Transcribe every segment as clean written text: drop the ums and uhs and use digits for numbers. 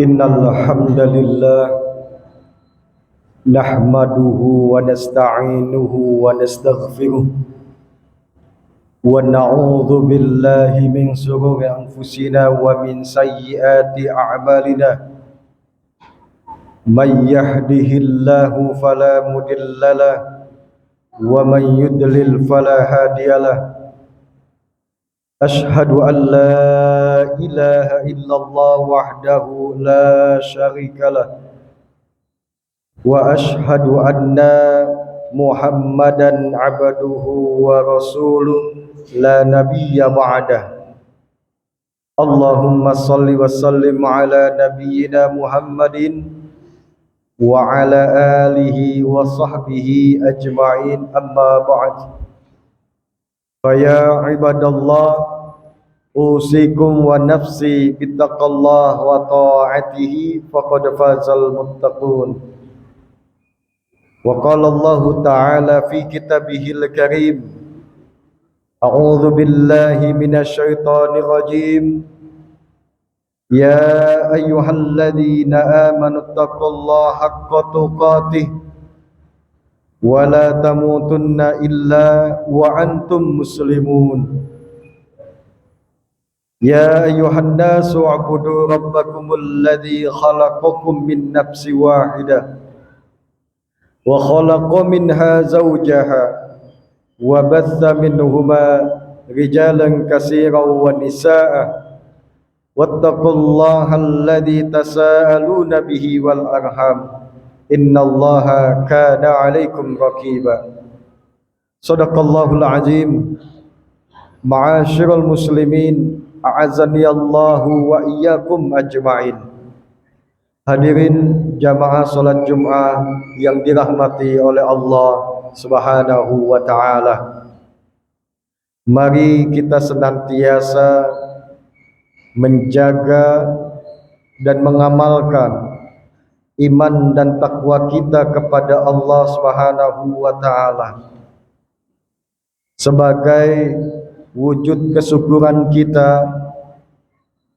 Innal hamdalillah nahmaduhu wa nasta'inuhu wa nastaghfiruh wa na'udzu billahi min shururi anfusina wa min sayyiati a'malina. May yahdihillahu fala mudhillalah wa may yudlil fala hadiyalah. Ashhadu an la ilaha illallah wahdahu la syarikalah wa ashhadu anna Muhammadan abduhu wa rasuluh la nabiyya ba'dah. Allahumma salli wa sallim ala nabiyyina Muhammadin wa ala alihi wa sahbihi ajma'in, amma ba'd. Faya ibadallah, usikum wa nafsi bittaqallah wa ta'atihi faqad fazal muttaqun. Wa qala Allah ta'ala fi kitabihil karim, a'udzu billahi minasy syaithanir rajim. Ya ayyuhalladzina amanu taqullaha haqqa tuqatih wa la tamutunna illa wa antum muslimun. Ya ayyuhan nasu u'budu rabbakumul ladzi khalaqakum min nafsin wahidah wa khalaqa minha zawjaha wa batha minhuma rijalan katsiran wa nisaa'a wattaqullaha alladzi tasaaluna bihi wal arham innallaha kana 'alaikum raqiba. Shadaqallahul azim. Ma'asyiral muslimin, a'azzani Allahu wa iyyakum ajma'in. Hadirin jamaah salat Jumat yang dirahmati oleh Allah Subhanahu wa taala. Mari kita senantiasa menjaga dan mengamalkan iman dan takwa kita kepada Allah Subhanahu wa taala sebagai wujud kesyukuran kita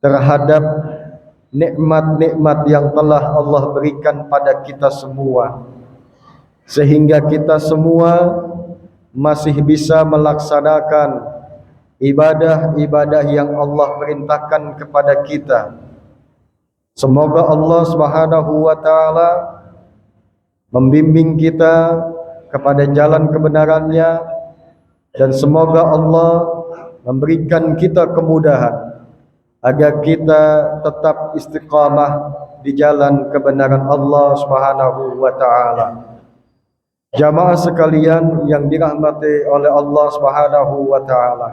terhadap nikmat-nikmat yang telah Allah berikan pada kita semua, sehingga kita semua masih bisa melaksanakan ibadah-ibadah yang Allah perintahkan kepada kita. Semoga Allah Subhanahu wa taala membimbing kita kepada jalan kebenarannya, dan semoga Allah memberikan kita kemudahan agar kita tetap istiqamah di jalan kebenaran Allah Subhanahu wa taala. Jamaah sekalian yang dirahmati oleh Allah Subhanahu wa taala.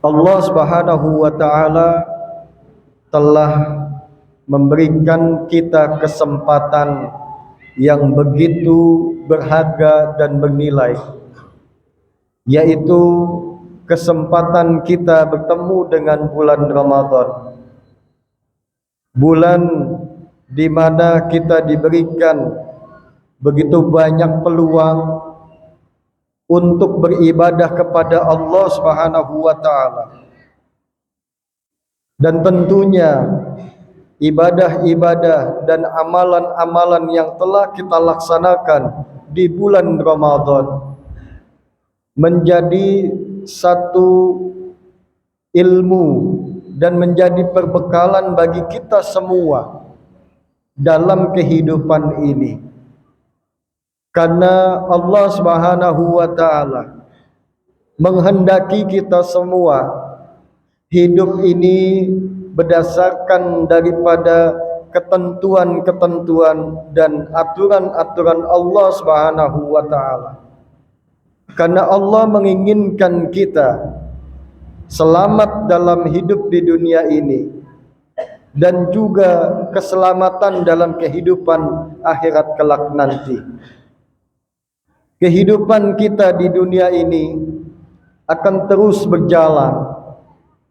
Allah Subhanahu wa taala telah memberikan kita kesempatan yang begitu berharga dan bernilai, yaitu kesempatan kita bertemu dengan bulan Ramadan, bulan di mana kita diberikan begitu banyak peluang untuk beribadah kepada Allah Subhanahu wa taala. Dan tentunya ibadah-ibadah dan amalan-amalan yang telah kita laksanakan di bulan Ramadan menjadi satu ilmu dan menjadi perbekalan bagi kita semua dalam kehidupan ini. Karena Allah Subhanahu wa taala menghendaki kita semua hidup ini berdasarkan daripada ketentuan-ketentuan dan aturan-aturan Allah Subhanahu wa taala. Karena Allah menginginkan kita selamat dalam hidup di dunia ini dan juga keselamatan dalam kehidupan akhirat kelak nanti. Kehidupan kita di dunia ini akan terus berjalan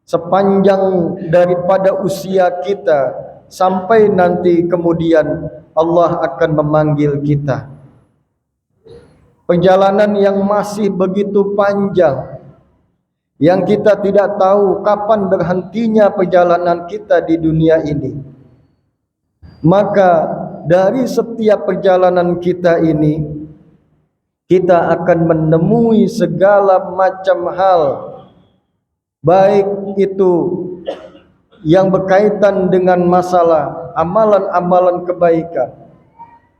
sepanjang daripada usia kita sampai nanti kemudian Allah akan memanggil kita. Perjalanan yang masih begitu panjang yang kita tidak tahu kapan berhentinya perjalanan kita di dunia ini. Maka dari setiap perjalanan kita ini, kita akan menemui segala macam hal, baik itu yang berkaitan dengan masalah amalan-amalan kebaikan,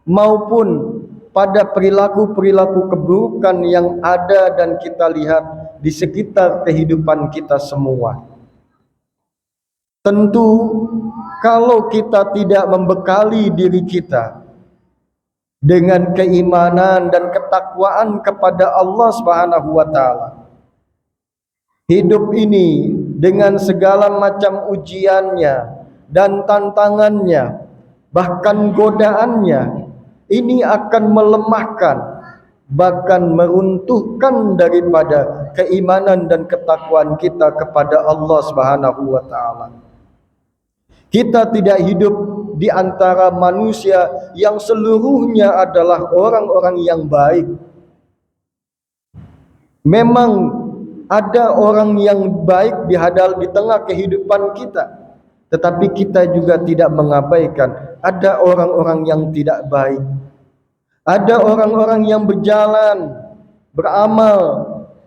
maupun pada perilaku-perilaku keburukan yang ada dan kita lihat di sekitar kehidupan kita semua. Tentu kalau kita tidak membekali diri kita dengan keimanan dan ketakwaan kepada Allah Subhanahu wa taala, hidup ini dengan segala macam ujiannya dan tantangannya, bahkan godaannya, ini akan melemahkan, bahkan meruntuhkan daripada keimanan dan ketakwaan kita kepada Allah Subhanahu wa taala. Kita tidak hidup di antara manusia yang seluruhnya adalah orang-orang yang baik. Memang ada orang yang baik di tengah kehidupan kita, tetapi kita juga tidak mengabaikan ada orang-orang yang tidak baik. Ada orang-orang yang berjalan, beramal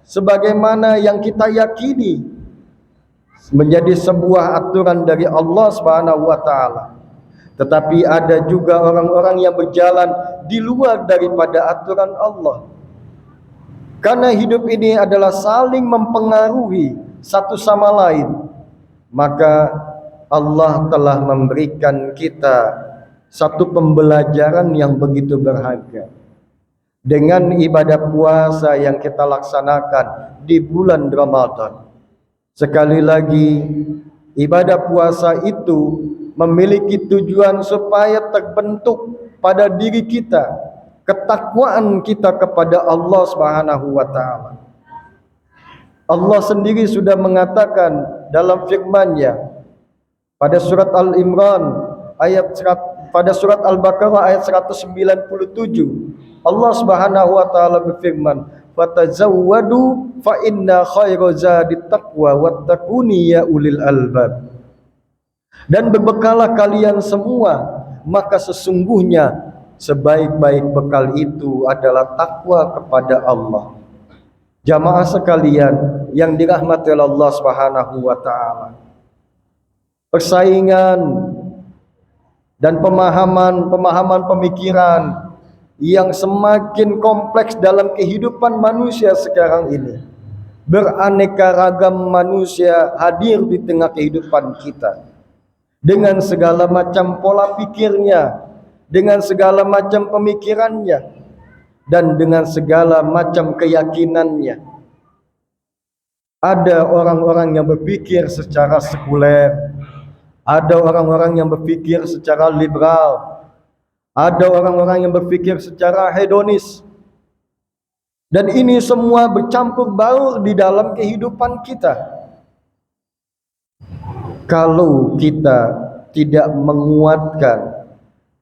sebagaimana yang kita yakini menjadi sebuah aturan dari Allah Subhanahu wa taala. Tetapi ada juga orang-orang yang berjalan di luar daripada aturan Allah. Karena hidup ini adalah saling mempengaruhi satu sama lain, maka Allah telah memberikan kita satu pembelajaran yang begitu berharga dengan ibadah puasa yang kita laksanakan di bulan Ramadan. Sekali lagi, ibadah puasa itu memiliki tujuan supaya terbentuk pada diri kita ketakwaan kita kepada Allah Subhanahu wa taala. Allah sendiri sudah mengatakan dalam firman-Nya pada surat Al-Imran pada surat Al-Baqarah ayat 197, Allah Subhanahu wa taala berfirman, "Fatazawwadu fa inna khairaz zadit taqwa wattaquni ya ulil albab." Dan berbekalah kalian semua, maka sesungguhnya sebaik-baik bekal itu adalah takwa kepada Allah. Jamaah sekalian yang dirahmati Allah Subhanahu wa taala, persaingan dan pemahaman pemikiran yang semakin kompleks dalam kehidupan manusia sekarang ini. Beraneka ragam manusia hadir di tengah kehidupan kita dengan segala macam pola pikirnya, dengan segala macam pemikirannya, dan dengan segala macam keyakinannya. Ada orang-orang yang berpikir secara sekuler, ada orang-orang yang berpikir secara liberal, ada orang-orang yang berpikir secara hedonis. Dan ini semua bercampur baur di dalam kehidupan kita. Kalau kita tidak menguatkan,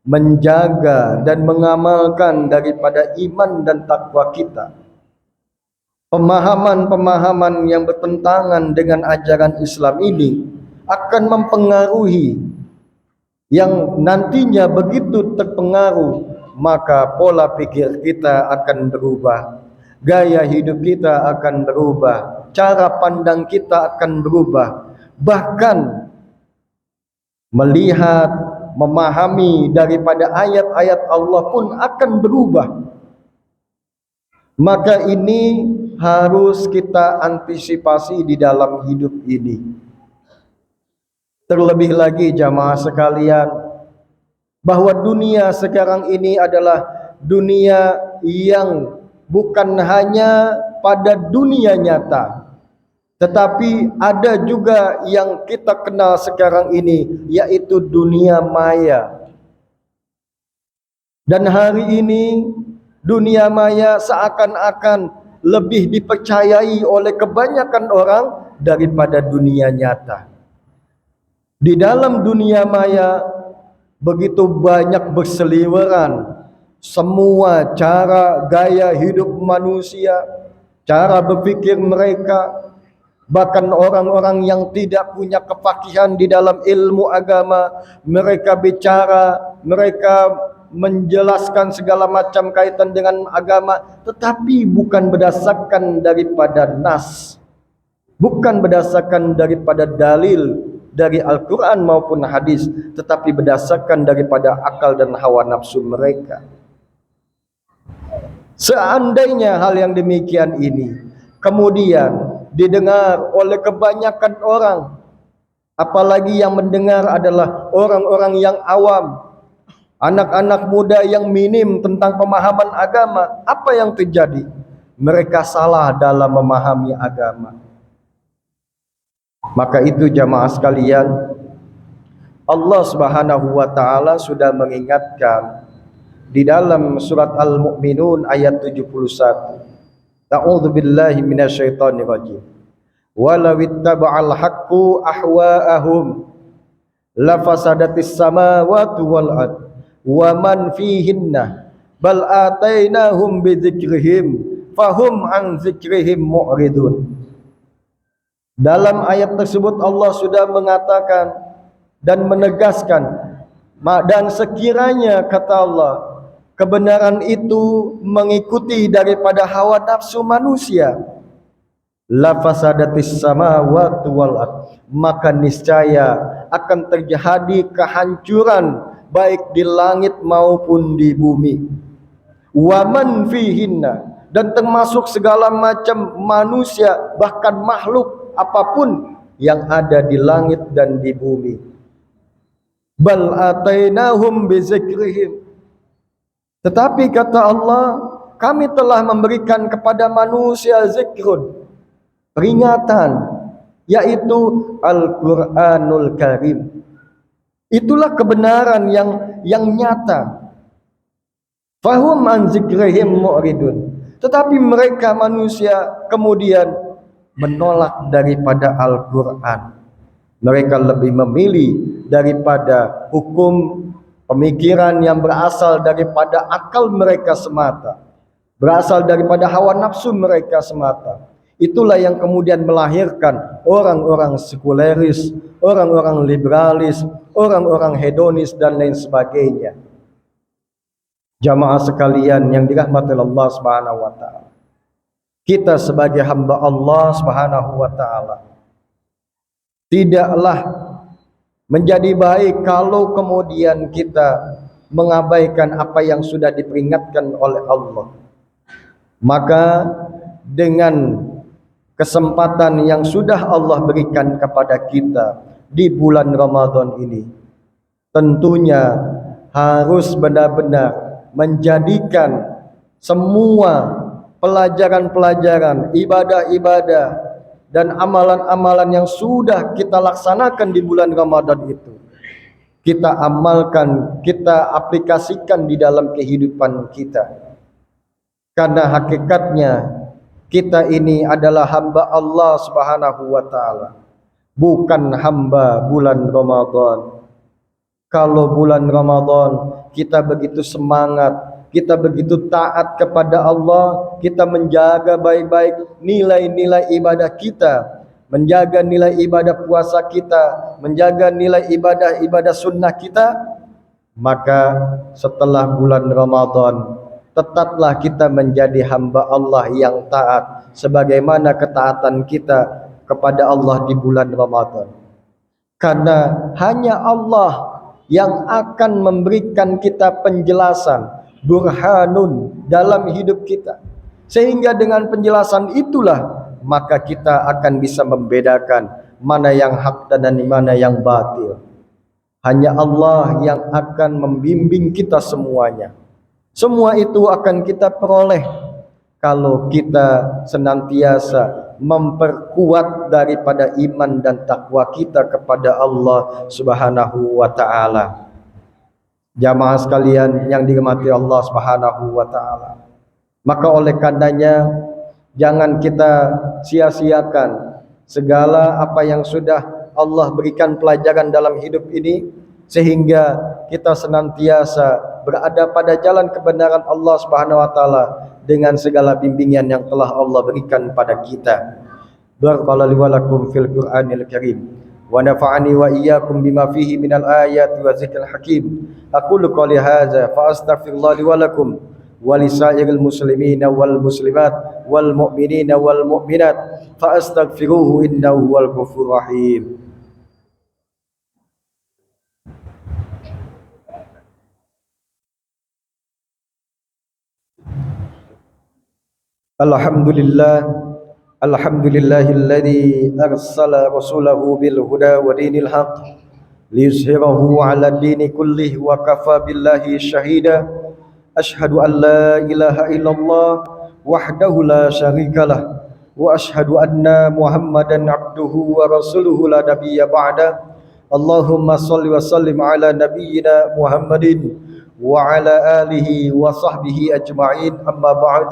menjaga dan mengamalkan daripada iman dan takwa kita, pemahaman-pemahaman yang bertentangan dengan ajaran Islam ini akan mempengaruhi, yang nantinya begitu terpengaruh, maka pola pikir kita akan berubah, gaya hidup kita akan berubah, cara pandang kita akan berubah, bahkan melihat, memahami daripada ayat-ayat Allah pun akan berubah. Maka ini harus kita antisipasi di dalam hidup ini. Terlebih lagi jamaah sekalian, bahwa dunia sekarang ini adalah dunia yang bukan hanya pada dunia nyata, tetapi ada juga yang kita kenal sekarang ini, yaitu dunia maya. Dan hari ini dunia maya seakan-akan lebih dipercayai oleh kebanyakan orang daripada dunia nyata. Di dalam dunia maya begitu banyak berseliweran semua cara gaya hidup manusia, cara berpikir mereka, Bahkan orang-orang yang tidak punya kefakihan di dalam ilmu agama, mereka bicara, mereka menjelaskan segala macam kaitan dengan agama, tetapi bukan berdasarkan daripada nas, bukan berdasarkan daripada dalil dari Al-Quran maupun hadis, tetapi berdasarkan daripada akal dan hawa nafsu mereka. Seandainya hal yang demikian ini kemudian didengar oleh kebanyakan orang, apalagi yang mendengar adalah orang-orang yang awam, anak-anak muda yang minim tentang pemahaman agama, apa yang terjadi? Mereka salah dalam memahami agama. Maka itu jamaah sekalian, Allah Subhanahu wa taala sudah mengingatkan di dalam surat Al-Mu'minun ayat 71. A'udzu billahi minasyaitonir rajim. Walau ittaba'al haqqu ahwa'ahum lafasadatis samawati wal ard wa man fihinna bal atainahum bidzikrihim fahum an dzikrihim mu'ridun. Dalam ayat tersebut Allah sudah mengatakan dan menegaskan, dan sekiranya kata Allah, kebenaran itu mengikuti daripada hawa nafsu manusia, la fasadatis samawati wal ard, maka niscaya akan terjadi kehancuran baik di langit maupun di bumi. Wa man fihinna, dan termasuk segala macam manusia, bahkan makhluk apapun yang ada di langit dan di bumi. Bal atainahum bizikrihim, tetapi kata Allah, kami telah memberikan kepada manusia zikrun, peringatan, yaitu Al-Quranul Karim. Itulah kebenaran yang nyata. Fahum an zikrihim mu'ridun, tetapi mereka manusia kemudian menolak daripada Al-Quran. Mereka lebih memilih daripada hukum pemikiran yang berasal daripada akal mereka semata, berasal daripada hawa nafsu mereka semata. Itulah yang kemudian melahirkan orang-orang sekuleris, orang-orang liberalis, orang-orang hedonis dan lain sebagainya. Jamaah sekalian yang dirahmati Allah Subhanahu wa taala, kita sebagai hamba Allah Subhanahu wa taala tidaklah menjadi baik kalau kemudian kita mengabaikan apa yang sudah diperingatkan oleh Allah. Maka dengan kesempatan yang sudah Allah berikan kepada kita di bulan Ramadan ini, tentunya harus benar-benar menjadikan semua pelajaran-pelajaran, ibadah-ibadah dan amalan-amalan yang sudah kita laksanakan di bulan Ramadan itu, kita amalkan, kita aplikasikan di dalam kehidupan kita. Karena hakikatnya kita ini adalah hamba Allah Subhanahu wa taala, bukan hamba bulan Ramadan. Kalau bulan Ramadan kita begitu semangat, kita begitu taat kepada Allah, kita menjaga baik-baik nilai-nilai ibadah kita, menjaga nilai ibadah puasa kita, menjaga nilai ibadah sunnah kita, maka setelah bulan Ramadan tetaplah kita menjadi hamba Allah yang taat, sebagaimana ketaatan kita kepada Allah di bulan Ramadan. Karena hanya Allah yang akan memberikan kita penjelasan, burhanun dalam hidup kita, sehingga dengan penjelasan itulah maka kita akan bisa membedakan mana yang hak dan mana yang batil. Hanya Allah yang akan membimbing kita semuanya. Semua itu akan kita peroleh kalau kita senantiasa memperkuat daripada iman dan takwa kita kepada Allah Subhanahu wa taala. Jamaah sekalian yang dirahmati Allah Subhanahu wa taala, maka oleh karenanya jangan kita sia-siakan segala apa yang sudah Allah berikan pelajaran dalam hidup ini, sehingga kita senantiasa berada pada jalan kebenaran Allah Subhanahu wa taala dengan segala bimbingan yang telah Allah berikan pada kita. Barakallahu li wa lakum fil Qur'anil Karim wa nafa'ani wa iyyakum bima fihi minal ayati wa zikril hakim. Aqulu qouli hadza fa astaghfirullah li wa lakum wa lisairil muslimina wal muslimat wal mu'minina wal mu'minat fa astaghfiruhu innahu huwal ghafurur rahim. Alhamdulillah, alhamdulillahilladzi arsala rasulahu bil huda wa dinil haq liyuzhirahu 'ala dini kullih wa kafa billahi syahida. Ashhadu an la ilaha illallah wahdahu la syarikalah wa ashhadu anna Muhammadan abduhu wa rasuluhu la nabiyya ba'da. Allahumma shalli wa sallim ala nabiyyina Muhammadin wa ala alihi wa sahbihi ajma'in, amma ba'd.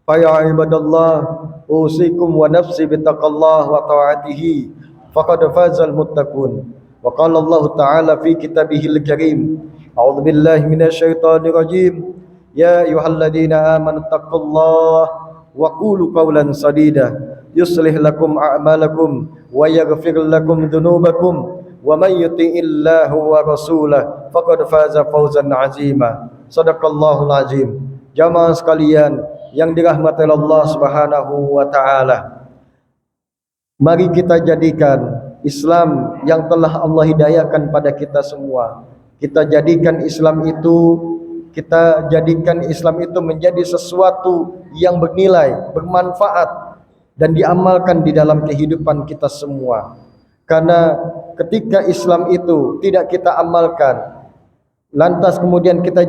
Faya ibadallah, usikum wa nafsi bitaqallah wa ta'atihi faqad fazal muttaqun. Wa qala Allah ta'ala fi kitabihil karim, a'udzu billahi minasyaitonir rajim, ya ayyuhalladzina amanu taqullaha wa qulu qawlan sadida yuslih lakum a'malakum wa yaghfir lakum dhunubakum wa may yuti'illahu wa rasulahu faqad faza fawzan 'azima. Shadaqallahul azim. Jamaah sekalian yang dirahmati Allah Subhanahu wa taala, mari kita jadikan Islam yang telah Allah hidayakan pada kita semua. Kita jadikan Islam itu menjadi sesuatu yang bernilai, bermanfaat dan diamalkan di dalam kehidupan kita semua. Karena ketika Islam itu tidak kita amalkan, lantas kemudian tidak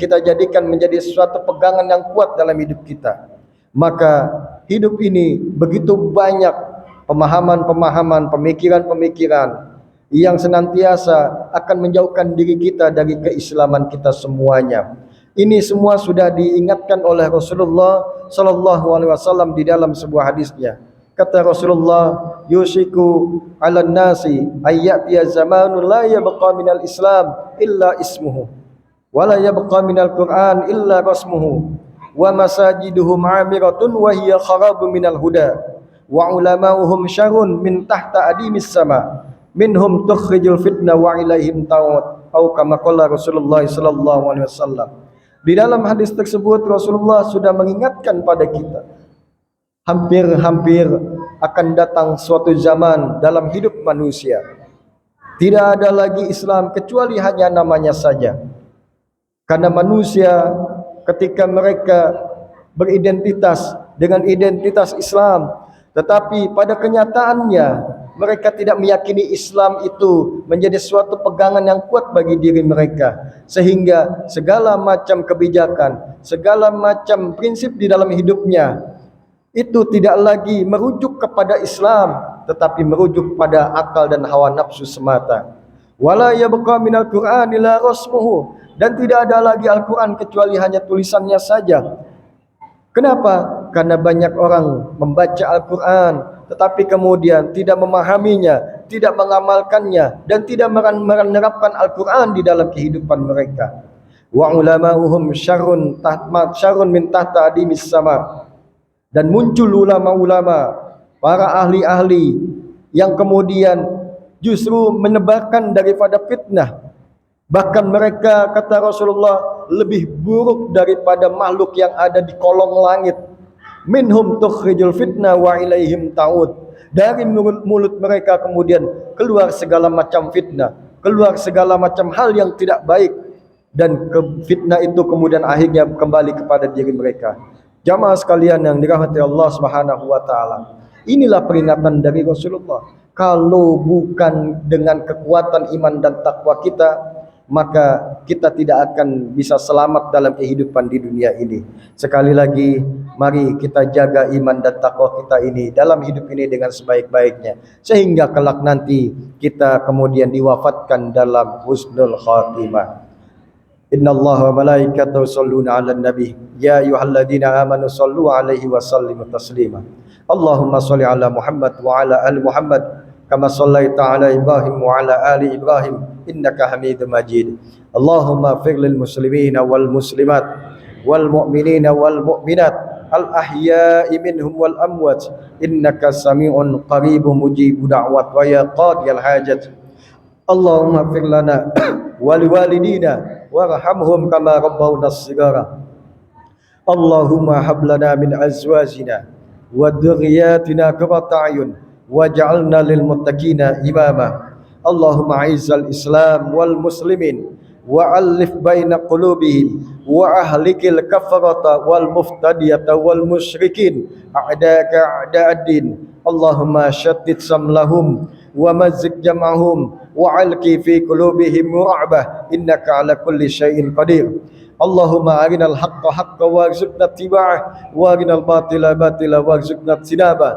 kita jadikan menjadi suatu pegangan yang kuat dalam hidup kita, maka hidup ini begitu banyak pemahaman-pemahaman, pemikiran-pemikiran yang senantiasa akan menjauhkan diri kita dari keislaman kita semuanya. Ini semua sudah diingatkan oleh Rasulullah sallallahu alaihi wasallam di dalam sebuah hadisnya. Kata Rasulullah, yusiku 'alan nasi ayyatiya zamanun la yabqa minal islam illa ismuhu wa la yabqa minal qur'an illa rasmuhu wa masajiduhum 'amiratun wa hiya kharabun minal huda wa ulama'uhum syarrun min tahta adimis sama minhum tukhrijul fitnah wa ilaihim ta'ud, atau kama qala Rasulullah sallallahu alaihi wasallam. Di dalam hadis tersebut Rasulullah sudah mengingatkan pada kita, hampir-hampir akan datang suatu zaman dalam hidup manusia tidak ada lagi Islam kecuali hanya namanya saja. Karena manusia ketika mereka beridentitas dengan identitas Islam, tetapi pada kenyataannya mereka tidak meyakini Islam itu menjadi suatu pegangan yang kuat bagi diri mereka, sehingga segala macam kebijakan, segala macam prinsip di dalam hidupnya itu tidak lagi merujuk kepada Islam, tetapi merujuk pada akal dan hawa nafsu semata. Wala yabqa minal Qur'an illa rasmuhu, dan tidak ada lagi Al-Quran kecuali hanya tulisannya saja. Kenapa? Karena banyak orang membaca Al-Quran tetapi kemudian tidak memahaminya, tidak mengamalkannya, dan tidak menerapkan Al-Quran di dalam kehidupan mereka. Wa ulama'uhum syarrun min tahta adimis sama. Dan muncul ulama-ulama, para ahli-ahli yang kemudian justru menebarkan daripada fitnah. Bahkan mereka, kata Rasulullah, lebih buruk daripada makhluk yang ada di kolong langit. Minhum tukhrijul fitnah wa ilaihim ta'ud. Dari mulut mereka kemudian keluar segala macam fitnah, keluar segala macam hal yang tidak baik, dan fitnah itu kemudian akhirnya kembali kepada diri mereka. Jamaah sekalian yang dirahmati Allah Subhanahu wa taala, inilah peringatan dari Rasulullah. Kalau bukan dengan kekuatan iman dan takwa kita, maka kita tidak akan bisa selamat dalam kehidupan di dunia ini. Sekali lagi, mari kita jaga iman dan takwa kita ini dalam hidup ini dengan sebaik-baiknya, sehingga kelak nanti kita kemudian diwafatkan dalam husnul khatimah. Innallaha wa malaikatahu yusholluna 'alan nabi ya ayyuhalladzina amanu shallu 'alaihi wa sallimu taslima. Allahumma shalli 'ala Muhammad wa 'ala ali Muhammad kama shallaita 'ala Ibrahim wa 'ala ali Ibrahim innaka Hamidum Majid. Allahumma ighfir lil muslimina wal muslimat wal mu'minina wal mu'minat الأحياء منهم والأموات إنك سميع قريب مجيب دعوات ويا قاضي الحاجات اللهم اغفر لنا ولوالدينا وارحمهم كما ربونا صغارا اللهم هب لنا من أزواجنا وذرياتنا قرة أعين واجعلنا للمتقين إماما اللهم أعز الإسلام والمسلمين وألف بين قلوبهم وأهلك الكفرة والمفتدية والمشركين أعداءك أعداء الدين اللهم شتت شملهم ومزق جمعهم وعلق في قلوبهم رعبة إنك على كل شيء قدير اللهم أرنا الحق حقا وارزقنا اتباعه وأرنا الباطل باطلا وارزقنا اجتنابه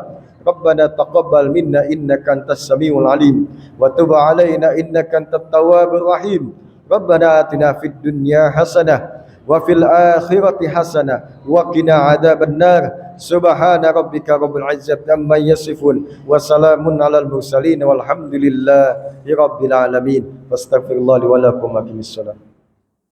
ربنا تقبل منا إنك أنت السميع العليم وتب علينا إنك أنت التواب الرحيم ربنا آتنا في الدنيا حسنة وفي الآخرة حسنة وقنا عذاب النار سبحان ربك رب العزة عما يصفون وسلام على المرسلين والحمد لله رب العالمين واستغفر الله لي ولكم وأقم الصلاة